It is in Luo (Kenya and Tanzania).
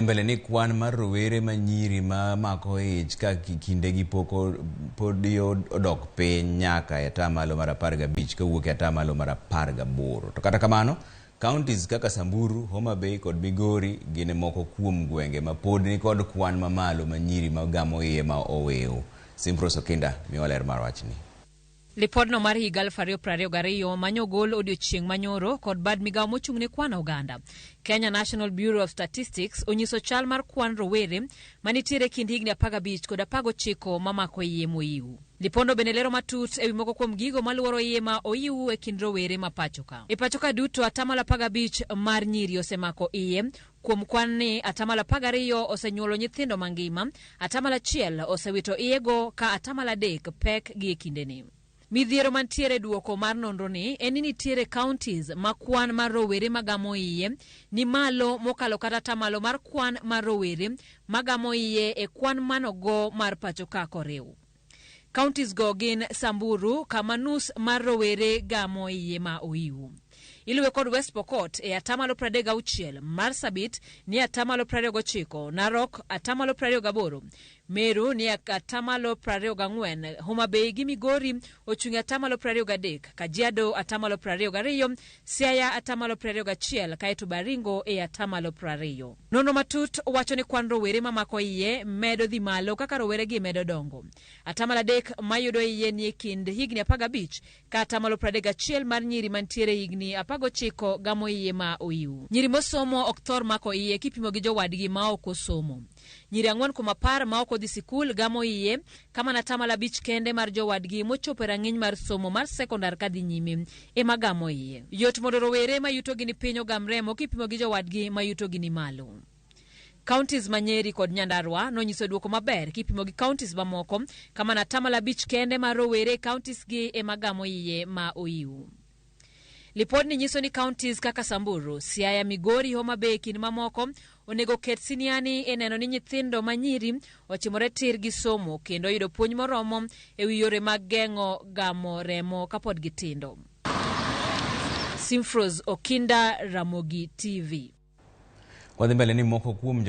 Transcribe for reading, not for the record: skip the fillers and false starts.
Mbele ni kwan mar rowere ma nyiri ma mako ich ka kindegi pod odok piny nyaka e tamalo mar 15 kawuok e tamalo mar 18. To kata kamano, counties kaka Samburu, Homa Bay kod Migori gine moko kuom gwenge ma pod ni kod kwan mamalo ma nyiri ma gamo iye ma owewo. Simpros Okinda miwa ler mar wachni. Lipodno mar higa 2022 manyo gol odiochieng' manyoro kod bad migawo mochung'ne kwan oganda. Kenya National Bureau of Statistics onyiso chal mar kwan rowere manitiere kind higni 15 kod 19 mamako iye moiw. Lipondo bende lero matut ewi moko kuom gigo maluoro iye ma oiw e kind rowere ma pachoka. E pachoka duto 15% mar nyiri osemako iye. Kuom kwan ni 12% osenyuolo nyithindo mangima, 1% osewito iyego ka 3% pek gi e kindeni. Midhiero mantiere duoko mar nonro ni en ni nitiere counties ma kwan mar rowere magamo iye ni malo mokalo kata tamalo mar kwan mar rowere magamo iye e kwan manogo mar pachoka korew. Counties go gin Samburu kama nus mar rowere gamo iye ma oiw. Iluwe kod West Pokot e 36%, Marsabit ni 29%, Narok 28%, Meru ni 24%, Homa Bay gi Migori ochung' 23%, Kajiado 22%, Siaya 21%, kaeto Baringo e 20%. Nonro matut wacho ni kwan rowere mamako iye medo dhi malo kaka rowere gi medo dongo. 3% mayudo iye ni kind higni 15 ka 31% mar nyiri mantiere higni 19 gamo iye ma oiw. Nyiri mosomo ok thor mako iye kipimo gi jowadgi ma ok osomo. Nyiri 4.10 ma ok odhi sikul gamo iye kama na 5 kende mar jowadgi mochopo rang'iny mar somo mar sekondar kadhi nyime ema gamo iye. Yot mondo rowere ma yuto gi ni piny ogamremo kipimo gi jowadgi ma yuto gi ni malo. Counties ma Nyeri kod Nyandarua nonyiso duoko maber kipimo gi counties mamoko kama na 5 kende mar rowere counties gi ema gamo iye ma oiw. Lipod ni nyiso ni counties kaka Samburu, Siaya, Migori, Homa Bay kin mamoko onego ket siniani e neno ni nyithindo ma nyiri ochimore tir gi somo kendo yudo puonj moromo ewi yore mag geng'o gamo remo kapod gitindo. Simpros Okinda, Ramogi TV. Wadhi mbele ni moko kuom